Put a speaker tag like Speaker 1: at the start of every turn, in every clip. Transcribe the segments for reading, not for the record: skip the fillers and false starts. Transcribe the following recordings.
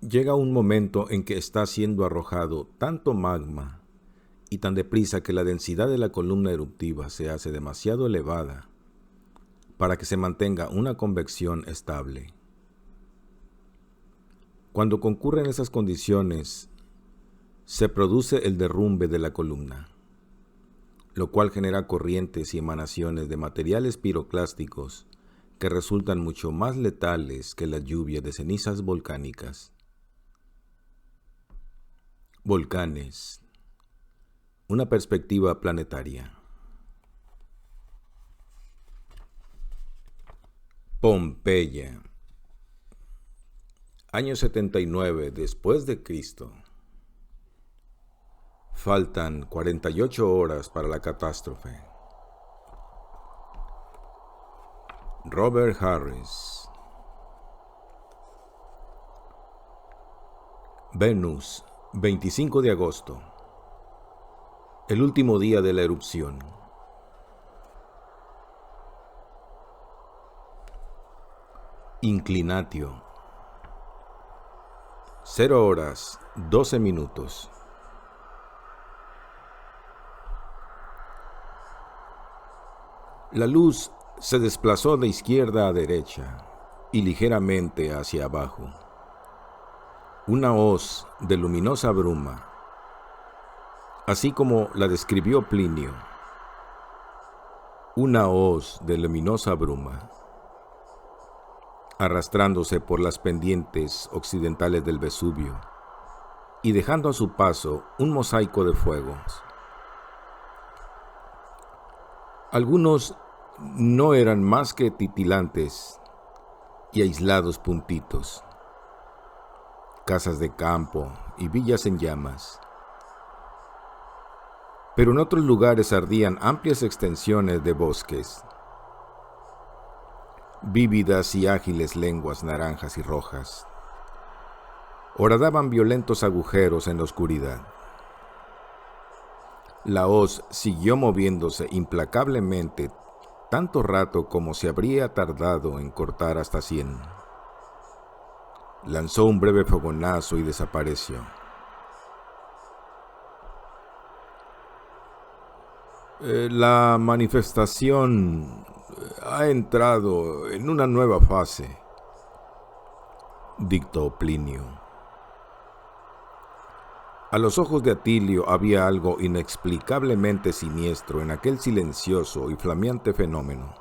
Speaker 1: Llega un momento en que está siendo arrojado tanto magma y tan deprisa que la densidad de la columna eruptiva se hace demasiado elevada para que se mantenga una convección estable. Cuando concurren esas condiciones, se produce el derrumbe de la columna, lo cual genera corrientes y emanaciones de materiales piroclásticos que resultan mucho más letales que la lluvia de cenizas volcánicas. Volcanes. Una perspectiva planetaria. Pompeya. Año 79 después de Cristo. Faltan 48 horas para la catástrofe. Robert Harris. Venus, 25 de agosto. El último día de la erupción. Inclinatio. 0 horas, 12 minutos. La luz se desplazó de izquierda a derecha y ligeramente hacia abajo. Una hoz de luminosa bruma, así como la describió Plinio. Una hoz de luminosa bruma, arrastrándose por las pendientes occidentales del Vesubio y dejando a su paso un mosaico de fuegos. Algunos no eran más que titilantes y aislados puntitos, casas de campo y villas en llamas. Pero en otros lugares ardían amplias extensiones de bosques, vívidas y ágiles lenguas naranjas y rojas horadaban violentos agujeros en la oscuridad. La hoz siguió moviéndose implacablemente tanto rato como se habría tardado en cortar hasta 100. Lanzó un breve fogonazo y desapareció. La manifestación ha entrado en una nueva fase, dictó Plinio. A los ojos de Atilio había algo inexplicablemente siniestro en aquel silencioso y flameante fenómeno,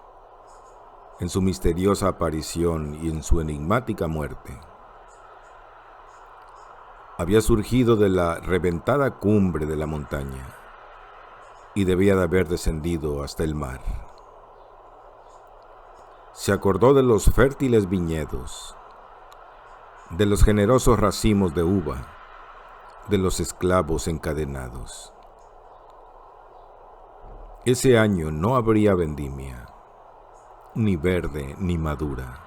Speaker 1: en su misteriosa aparición y en su enigmática muerte. Había surgido de la reventada cumbre de la montaña y debía de haber descendido hasta el mar. Se acordó de los fértiles viñedos, de los generosos racimos de uva, de los esclavos encadenados. Ese año no habría vendimia, ni verde ni madura.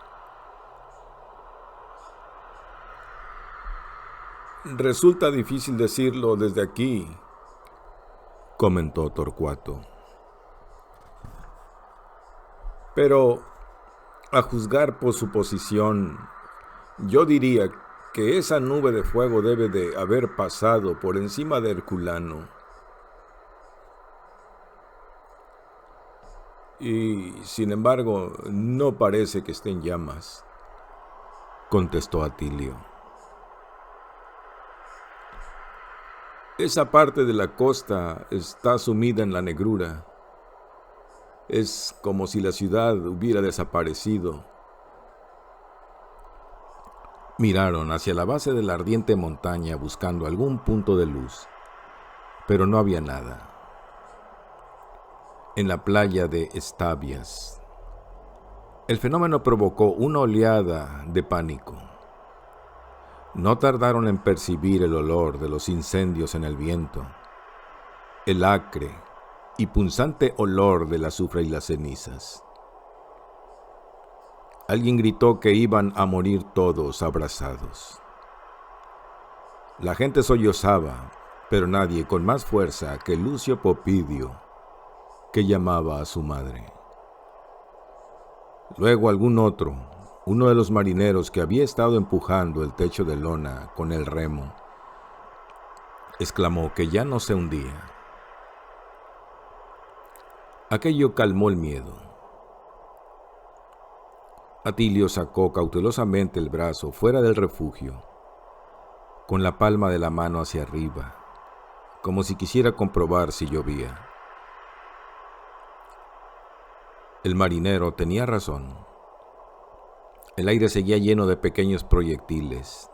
Speaker 1: Resulta difícil decirlo desde aquí, comentó Torcuato. Pero, a juzgar por su posición, yo diría que esa nube de fuego debe de haber pasado por encima de Herculano. Y, sin embargo, no parece que esté en llamas, contestó Atilio. Esa parte de la costa está sumida en la negrura. Es como si la ciudad hubiera desaparecido. Miraron hacia la base de la ardiente montaña buscando algún punto de luz, pero no había nada. En la playa de Estabias, el fenómeno provocó una oleada de pánico. No tardaron en percibir el olor de los incendios en el viento, el acre y punzante olor del azufre y las cenizas. Alguien gritó que iban a morir todos abrazados. La gente sollozaba, pero nadie con más fuerza que Lucio Popidio, que llamaba a su madre. Luego algún otro, Uno de los marineros que había estado empujando el techo de lona con el remo exclamó que ya no se hundía. Aquello calmó el miedo. Atilio sacó cautelosamente el brazo fuera del refugio, con la palma de la mano hacia arriba, como si quisiera comprobar si llovía. El marinero tenía razón. El aire seguía lleno de pequeños proyectiles,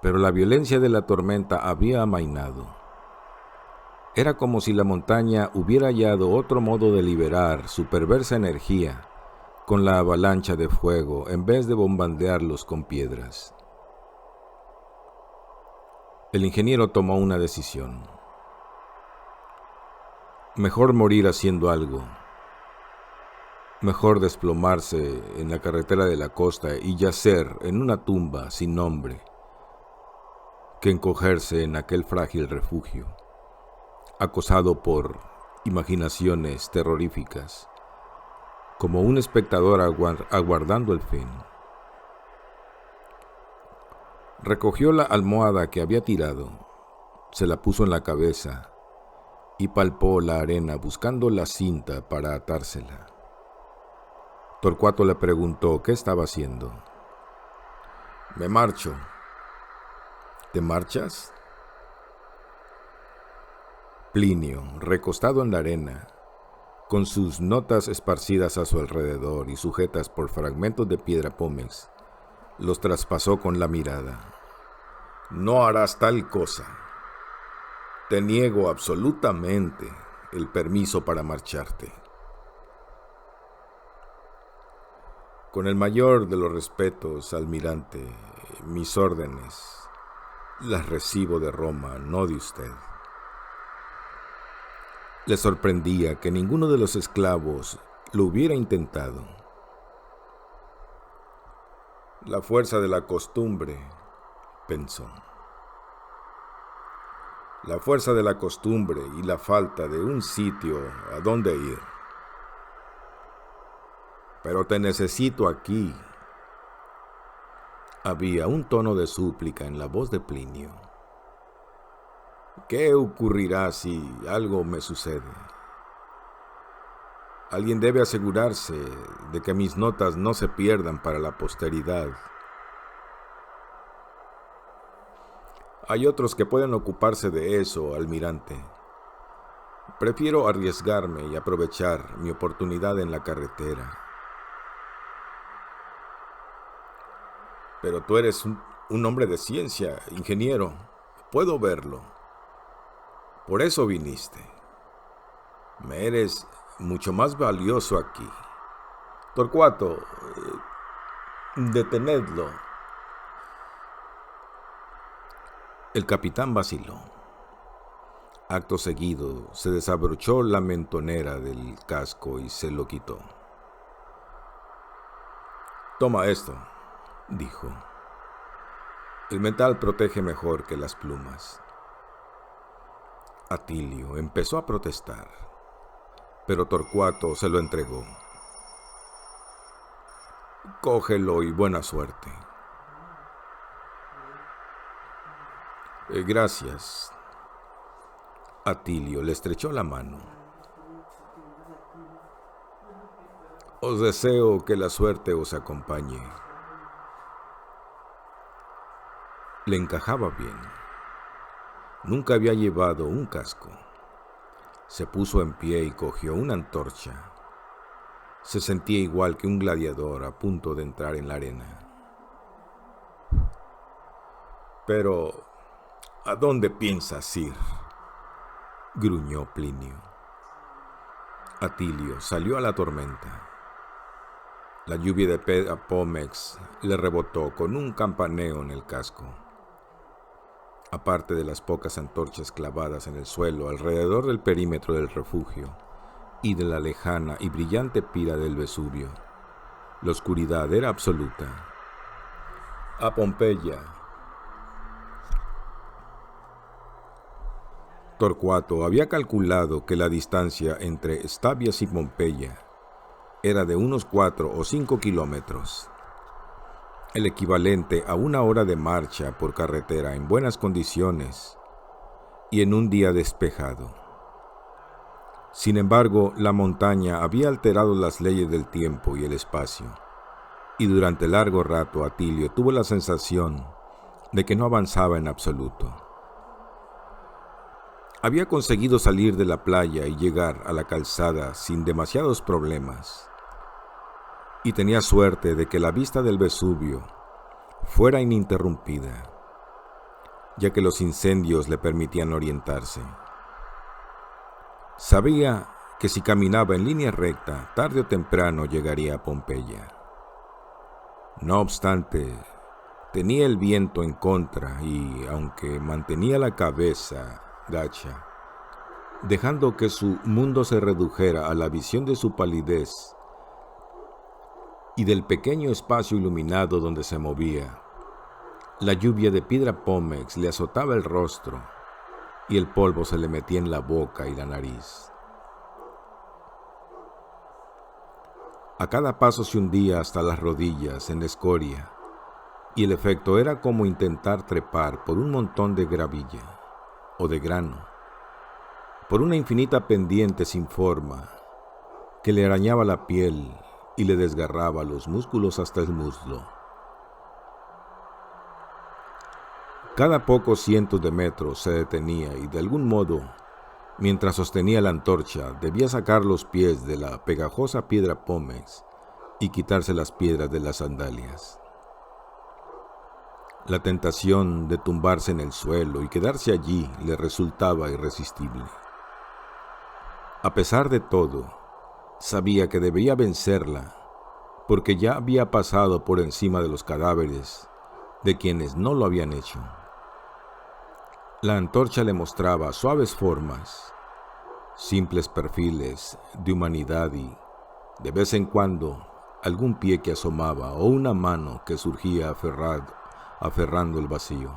Speaker 1: pero la violencia de la tormenta había amainado. Era como si la montaña hubiera hallado otro modo de liberar su perversa energía con la avalancha de fuego en vez de bombardearlos con piedras. El ingeniero tomó una decisión. Mejor morir haciendo algo. Mejor desplomarse en la carretera de la costa y yacer en una tumba sin nombre que encogerse en aquel frágil refugio, acosado por imaginaciones terroríficas, como un espectador aguardando el fin. Recogió la almohada que había tirado, se la puso en la cabeza y palpó la arena buscando la cinta para atársela. Torcuato le preguntó qué estaba haciendo. «Me marcho». «¿Te marchas?» Plinio, recostado en la arena, con sus notas esparcidas a su alrededor y sujetas por fragmentos de piedra pómez, los traspasó con la mirada. «No harás tal cosa. Te niego absolutamente el permiso para marcharte». «Con el mayor de los respetos, almirante, mis órdenes las recibo de Roma, no de usted». Le sorprendía que ninguno de los esclavos lo hubiera intentado. «La fuerza de la costumbre», pensó. «La fuerza de la costumbre y la falta de un sitio a donde ir. Pero te necesito aquí». Había un tono de súplica en la voz de Plinio. «¿Qué ocurrirá si algo me sucede? Alguien debe asegurarse de que mis notas no se pierdan para la posteridad. Hay otros que pueden ocuparse de eso, almirante. Prefiero arriesgarme y aprovechar mi oportunidad en la carretera». «Pero tú eres un hombre de ciencia, ingeniero. Puedo verlo. Por eso viniste. Me eres mucho más valioso aquí. Torcuato, detenedlo». El capitán vaciló. Acto seguido, se desabrochó la mentonera del casco y se lo quitó. «Toma esto», dijo. «El metal protege mejor que las plumas». Atilio empezó a protestar, pero Torcuato se lo entregó. «Cógelo y buena suerte». «Gracias». Atilio le estrechó la mano. «Os deseo que la suerte os acompañe». Le encajaba bien. Nunca había llevado un casco. Se puso en pie y cogió una antorcha. Se sentía igual que un gladiador a punto de entrar en la arena. «Pero, ¿a dónde piensas ir?», gruñó Plinio. Atilio salió a la tormenta. La lluvia de piedra pómez le rebotó con un campaneo en el casco. Aparte de las pocas antorchas clavadas en el suelo alrededor del perímetro del refugio y de la lejana y brillante pira del Vesubio, la oscuridad era absoluta. «A Pompeya». Torcuato había calculado que la distancia entre Stabias y Pompeya era de unos 4 o 5 kilómetros, el equivalente a 1 hora de marcha por carretera en buenas condiciones y en un día despejado. Sin embargo, la montaña había alterado las leyes del tiempo y el espacio, y durante largo rato Atilio tuvo la sensación de que no avanzaba en absoluto. Había conseguido salir de la playa y llegar a la calzada sin demasiados problemas, y tenía suerte de que la vista del Vesubio fuera ininterrumpida, ya que los incendios le permitían orientarse. Sabía que si caminaba en línea recta, tarde o temprano llegaría a Pompeya. No obstante, tenía el viento en contra y, aunque mantenía la cabeza gacha, dejando que su mundo se redujera a la visión de su palidez y del pequeño espacio iluminado donde se movía, la lluvia de piedra pómex le azotaba el rostro y el polvo se le metía en la boca y la nariz. A cada paso se hundía hasta las rodillas en la escoria, y el efecto era como intentar trepar por un montón de gravilla o de grano, por una infinita pendiente sin forma que le arañaba la piel y le desgarraba los músculos hasta el muslo. Cada pocos cientos de metros se detenía y de algún modo, mientras sostenía la antorcha, debía sacar los pies de la pegajosa piedra pómex y quitarse las piedras de las sandalias. La tentación de tumbarse en el suelo y quedarse allí le resultaba irresistible. A pesar de todo, sabía que debía vencerla, porque ya había pasado por encima de los cadáveres de quienes no lo habían hecho. La antorcha le mostraba suaves formas, simples perfiles de humanidad y, de vez en cuando, algún pie que asomaba o una mano que surgía aferrando el vacío.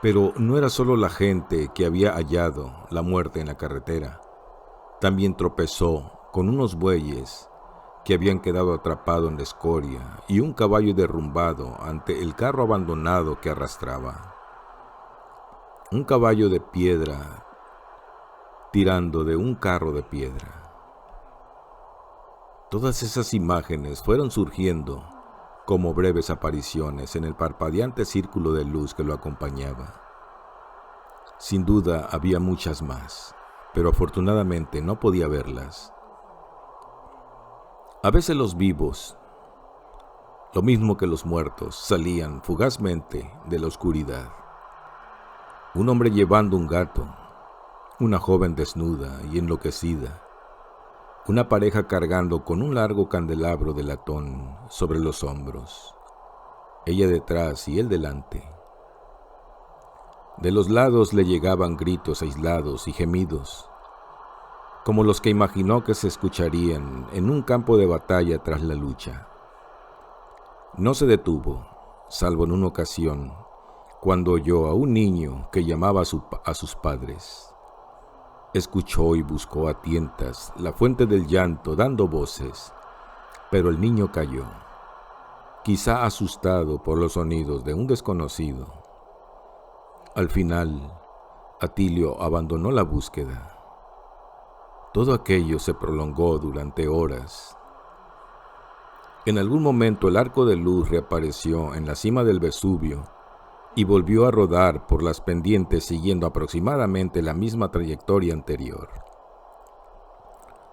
Speaker 1: Pero no era solo la gente que había hallado la muerte en la carretera. También tropezó con unos bueyes que habían quedado atrapados en la escoria y un caballo derrumbado ante el carro abandonado que arrastraba. Un caballo de piedra tirando de un carro de piedra. Todas esas imágenes fueron surgiendo como breves apariciones en el parpadeante círculo de luz que lo acompañaba. Sin duda había muchas más, pero afortunadamente no podía verlas. A veces los vivos, lo mismo que los muertos, salían fugazmente de la oscuridad. Un hombre llevando un gato, una joven desnuda y enloquecida, una pareja cargando con un largo candelabro de latón sobre los hombros, ella detrás y él delante. De los lados le llegaban gritos aislados y gemidos, como los que imaginó que se escucharían en un campo de batalla tras la lucha. No se detuvo, salvo en una ocasión, cuando oyó a un niño que llamaba a sus padres. Escuchó y buscó a tientas la fuente del llanto dando voces, pero el niño cayó, quizá asustado por los sonidos de un desconocido. Al final, Atilio abandonó la búsqueda. Todo aquello se prolongó durante horas. En algún momento el arco de luz reapareció en la cima del Vesubio y volvió a rodar por las pendientes siguiendo aproximadamente la misma trayectoria anterior.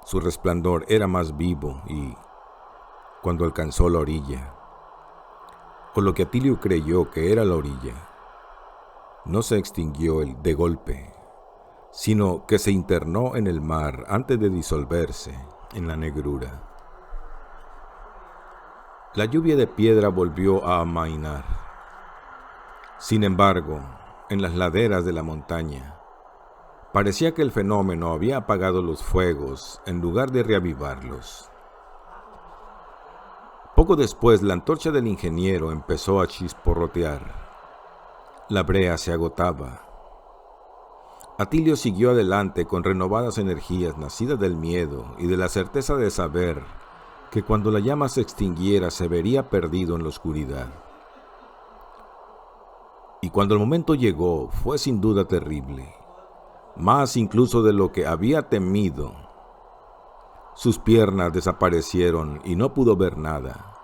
Speaker 1: Su resplandor era más vivo y, cuando alcanzó la orilla, o lo que Atilio creyó que era la orilla, no se extinguió de golpe, sino que se internó en el mar antes de disolverse en la negrura. La lluvia de piedra volvió a amainar. Sin embargo, en las laderas de la montaña, parecía que el fenómeno había apagado los fuegos en lugar de reavivarlos. Poco después, la antorcha del ingeniero empezó a chisporrotear. La brea se agotaba. Atilio siguió adelante con renovadas energías nacidas del miedo y de la certeza de saber que cuando la llama se extinguiera se vería perdido en la oscuridad. Y cuando el momento llegó, fue sin duda terrible, más incluso de lo que había temido. Sus piernas desaparecieron y no pudo ver nada,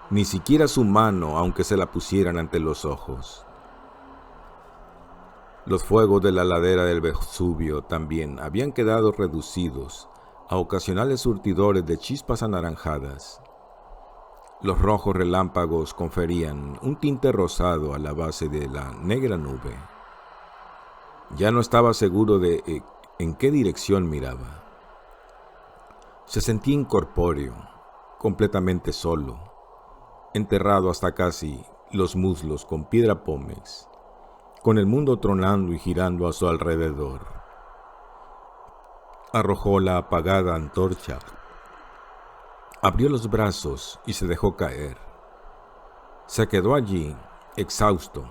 Speaker 1: ni siquiera su mano, aunque se la pusieran ante los ojos. Los fuegos de la ladera del Vesubio también habían quedado reducidos a ocasionales surtidores de chispas anaranjadas. Los rojos relámpagos conferían un tinte rosado a la base de la negra nube. Ya no estaba seguro de en qué dirección miraba. Se sentía incorpóreo, completamente solo, enterrado hasta casi los muslos con piedra pómez, con el mundo tronando y girando a su alrededor. Arrojó la apagada antorcha, abrió los brazos y se dejó caer. Se quedó allí, exhausto,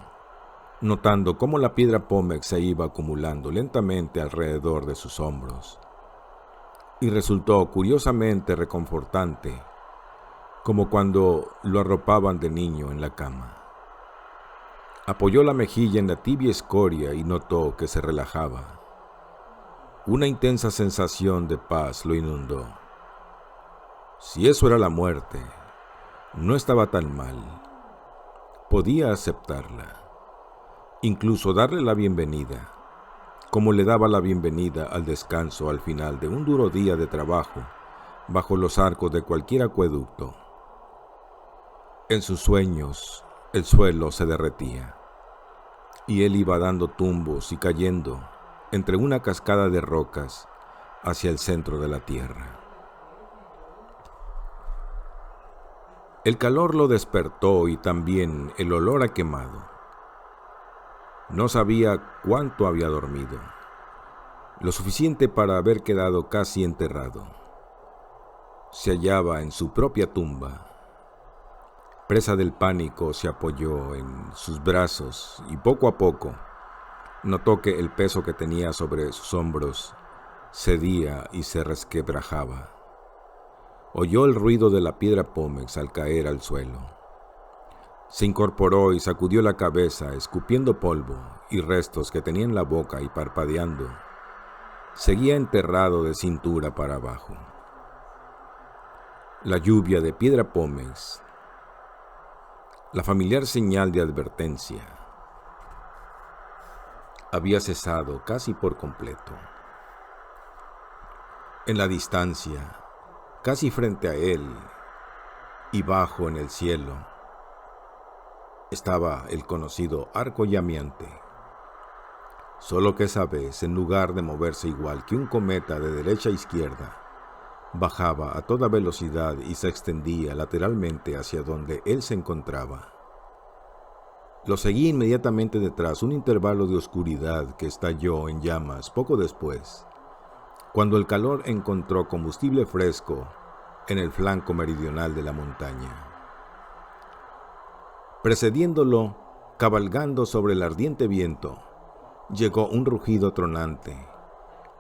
Speaker 1: notando cómo la piedra pómez se iba acumulando lentamente alrededor de sus hombros. Y resultó curiosamente reconfortante, como cuando lo arropaban de niño en la cama. Apoyó la mejilla en la tibia escoria y notó que se relajaba. Una intensa sensación de paz lo inundó. Si eso era la muerte, no estaba tan mal. Podía aceptarla, incluso darle la bienvenida, como le daba la bienvenida al descanso al final de un duro día de trabajo bajo los arcos de cualquier acueducto. En sus sueños, el suelo se derretía, y él iba dando tumbos y cayendo entre una cascada de rocas hacia el centro de la tierra. El calor lo despertó y también el olor a quemado. No sabía cuánto había dormido, lo suficiente para haber quedado casi enterrado. Se hallaba en su propia tumba. Presa del pánico, se apoyó en sus brazos y poco a poco notó que el peso que tenía sobre sus hombros cedía y se resquebrajaba. Oyó el ruido de la piedra pómez al caer al suelo. Se incorporó y sacudió la cabeza, escupiendo polvo y restos que tenía en la boca y parpadeando. Seguía enterrado de cintura para abajo. La lluvia de piedra pómez, la familiar señal de advertencia, había cesado casi por completo. En la distancia, casi frente a él y bajo en el cielo, estaba el conocido arco llameante, solo que esa vez, en lugar de moverse igual que un cometa de derecha a izquierda, bajaba a toda velocidad y se extendía lateralmente hacia donde él se encontraba. Lo seguía inmediatamente detrás un intervalo de oscuridad que estalló en llamas poco después, cuando el calor encontró combustible fresco en el flanco meridional de la montaña. Precediéndolo, cabalgando sobre el ardiente viento, llegó un rugido tronante,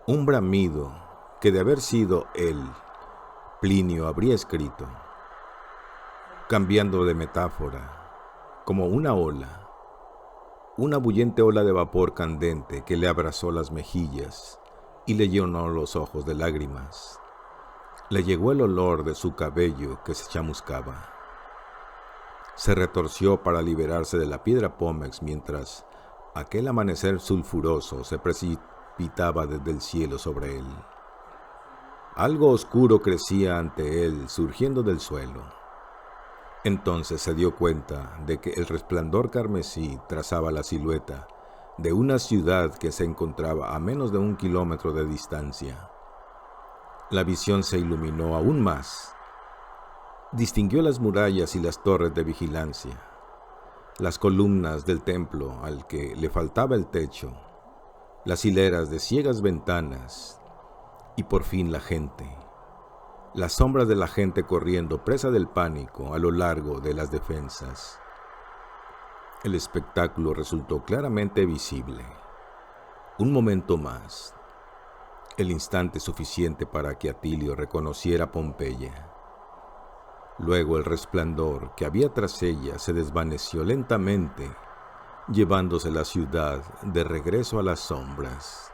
Speaker 1: un bramido que de haber sido él, Plinio habría escrito, cambiando de metáfora, como una ola, una bullente ola de vapor candente que le abrazó las mejillas y le llenó los ojos de lágrimas. Le llegó el olor de su cabello que se chamuscaba. Se retorció para liberarse de la piedra pómez mientras aquel amanecer sulfuroso se precipitaba desde el cielo sobre él. Algo oscuro crecía ante él, surgiendo del suelo. Entonces se dio cuenta de que el resplandor carmesí trazaba la silueta de una ciudad que se encontraba a menos de 1 kilómetro de distancia. La visión se iluminó aún más. Distinguió las murallas y las torres de vigilancia, las columnas del templo al que le faltaba el techo, las hileras de ciegas ventanas y por fin la gente. Las sombras de la gente corriendo, presa del pánico, a lo largo de las defensas. El espectáculo resultó claramente visible. Un momento más, el instante suficiente para que Atilio reconociera Pompeya. Luego el resplandor que había tras ella se desvaneció lentamente, llevándose la ciudad de regreso a las sombras.